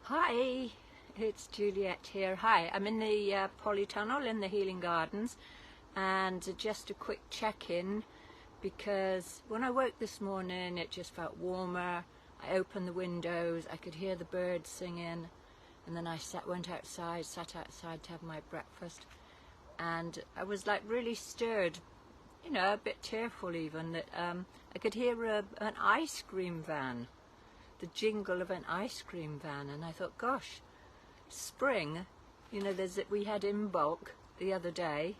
Hi, it's Juliet here. Hi, I'm in the polytunnel in the Healing Gardens, and just a quick check-in because when I woke this morning it just felt warmer. I opened the windows, I could hear the birds singing, and then I went outside, sat outside to have my breakfast, and I was like really stirred, you know, a bit tearful even, that I could hear an ice cream van, the jingle of an ice cream van, and I thought, gosh, spring, you know, we had in bulk the other day,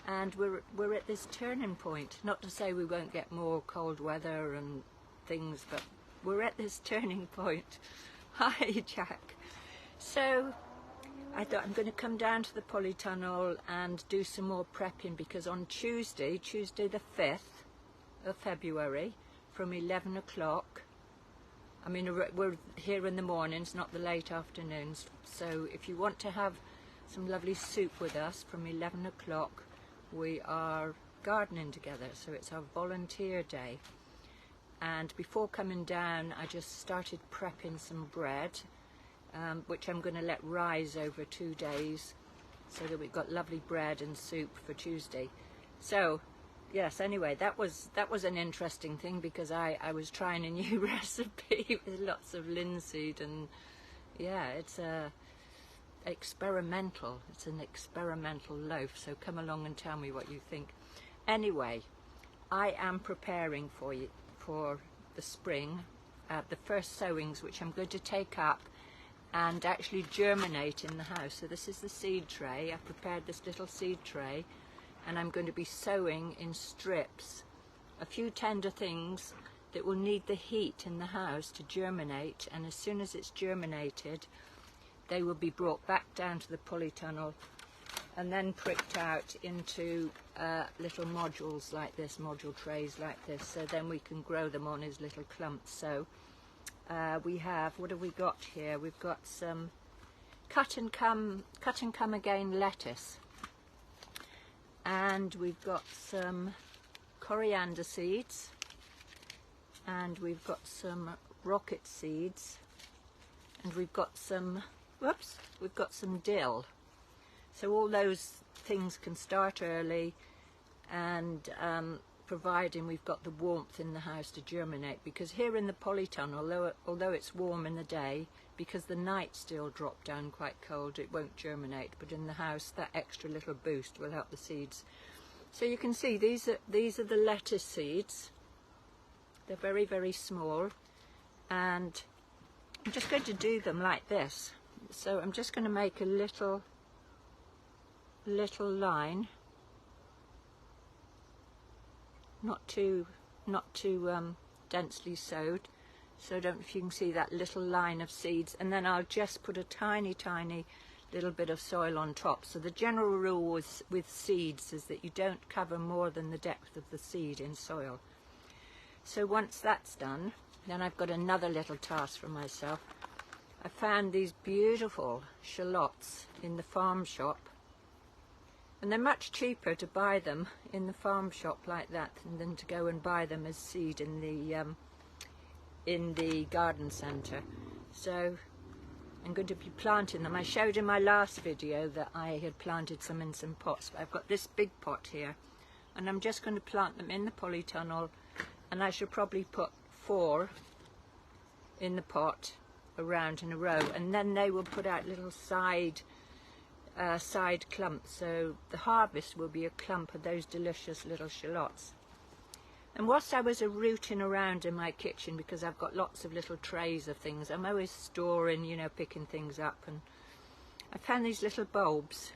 and we're at this turning point. Not to say we won't get more cold weather and things, but we're at this turning point. Hi, Jack. So I thought I'm going to come down to the polytunnel and do some more prepping, because on Tuesday the 5th of February, from 11 o'clock, I mean, we're here in the mornings, not the late afternoons, so if you want to have some lovely soup with us from 11 o'clock, we are gardening together, so it's our volunteer day. And before coming down, I just started prepping some bread, which I'm going to let rise over 2 days, so that we've got lovely bread and soup for Tuesday. So yes, anyway, that was an interesting thing, because I was trying a new recipe with lots of linseed, and yeah, it's an experimental loaf, so come along and tell me what you think. Anyway, I am preparing for the spring, the first sowings, which I'm going to take up and actually germinate in the house. So this is the seed tray. I prepared this little seed tray, and I'm going to be sowing in strips a few tender things that will need the heat in the house to germinate, and as soon as it's germinated they will be brought back down to the polytunnel and then pricked out into little modules like this, module trays like this, so then we can grow them on as little clumps. So we have, what have we got here? We've got some cut and come again lettuce, and we've got some coriander seeds, and we've got some rocket seeds, and we've got some dill. So all those things can start early, and providing we've got the warmth in the house to germinate, because here in the polytunnel, although it's warm in the day, because the nights still drop down quite cold, it won't germinate, but in the house that extra little boost will help the seeds. So you can see these are the lettuce seeds. They're very, very small, and I'm just going to do them like this. So I'm just going to make a little line, not too densely sowed, so I don't know if you can see that little line of seeds, and then I'll just put a tiny little bit of soil on top. So the general rule with seeds is that you don't cover more than the depth of the seed in soil. So once that's done, then I've got another little task for myself. I found these beautiful shallots in the farm shop, and they're much cheaper to buy them in the farm shop like that than to go and buy them as seed in the garden centre. So I'm going to be planting them. I showed in my last video that I had planted some in some pots, but I've got this big pot here, and I'm just going to plant them in the polytunnel, and I should probably put 4 in the pot around in a row, and then they will put out little side clumps, so the harvest will be a clump of those delicious little shallots. And whilst I was rooting around in my kitchen, because I've got lots of little trays of things, I'm always storing, you know, picking things up, and I found these little bulbs.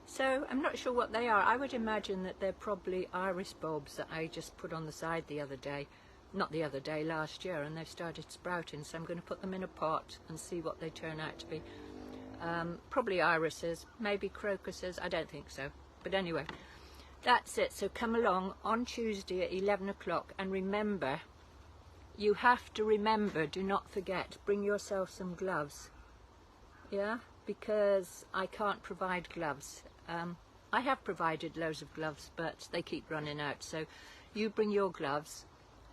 So I'm not sure what they are. I would imagine that they're probably iris bulbs that I just put on the side the other day. Not the other day, last year, and they've started sprouting, so I'm going to put them in a pot and see what they turn out to be. Probably irises, maybe crocuses, I don't think so, but anyway, that's it. So come along on Tuesday at 11 o'clock, and remember, you have to remember, do not forget, bring yourself some gloves, yeah, because I can't provide gloves. I have provided loads of gloves, but they keep running out, so you bring your gloves.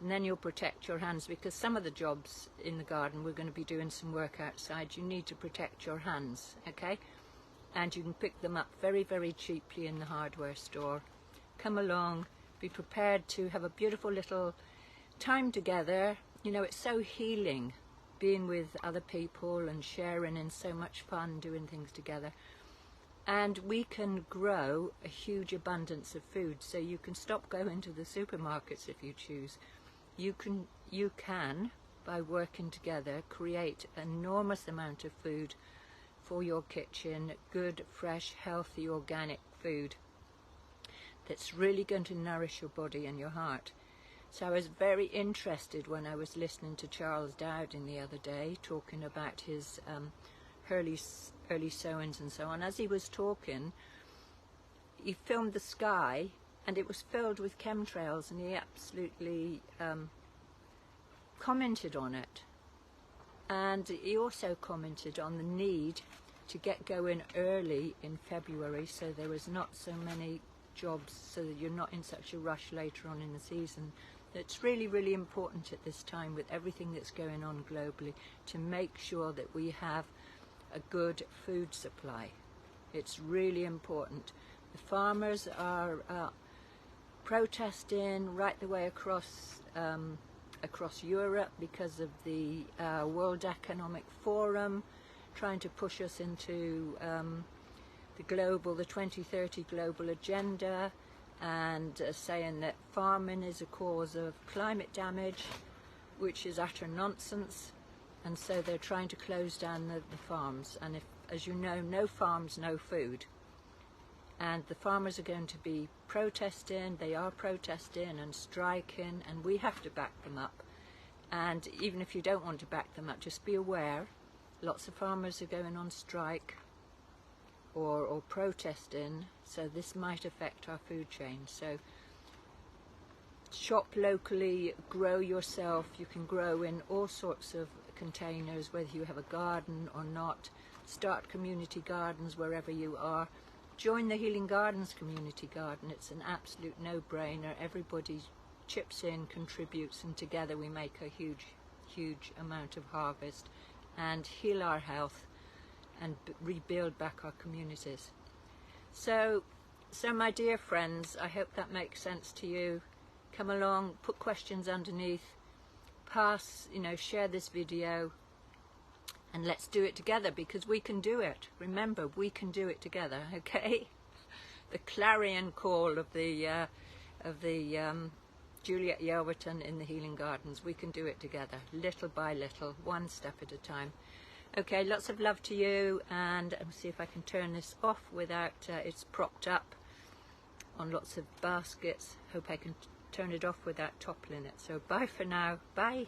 And then you'll protect your hands, because some of the jobs in the garden, we're going to be doing some work outside, you need to protect your hands, okay? And you can pick them up very, very cheaply in the hardware store. Come along, be prepared to have a beautiful little time together. You know, it's so healing being with other people and sharing, and so much fun doing things together. And we can grow a huge abundance of food, so you can stop going to the supermarkets if you choose. You can, by working together, create an enormous amount of food for your kitchen, good, fresh, healthy, organic food that's really going to nourish your body and your heart. So I was very interested when I was listening to Charles Dowding the other day, talking about his early sowings and so on. As he was talking, he filmed the sky, and it was filled with chemtrails, and he absolutely commented on it. And he also commented on the need to get going early in February, so there was not so many jobs, so that you're not in such a rush later on in the season. It's really, really important at this time, with everything that's going on globally, to make sure that we have a good food supply. It's really important. The farmers are protesting right the way across Europe because of the World Economic Forum trying to push us into the 2030 global agenda, and saying that farming is a cause of climate damage, which is utter nonsense. And so they're trying to close down the farms. And if, as you know, no farms, no food. And the farmers are going to be protesting, they are protesting and striking, and we have to back them up. And even if you don't want to back them up, just be aware, lots of farmers are going on strike or protesting, so this might affect our food chain. So shop locally, grow yourself. You can grow in all sorts of containers, whether you have a garden or not. Start community gardens wherever you are. Join the Healing Gardens community garden. It's an absolute no-brainer. Everybody chips in, contributes, and together we make a huge amount of harvest and heal our health and rebuild back our communities. So my dear friends, I hope that makes sense to you. Come along, put questions underneath, share this video, and let's do it together, because we can do it. Remember, we can do it together, okay? The clarion call of the Juliet Yelverton in the Healing Gardens. We can do it together, little by little, one step at a time. Okay, lots of love to you, and I'll see if I can turn this off without it's propped up on lots of baskets. Hope I can turn it off without toppling it. So bye for now. Bye.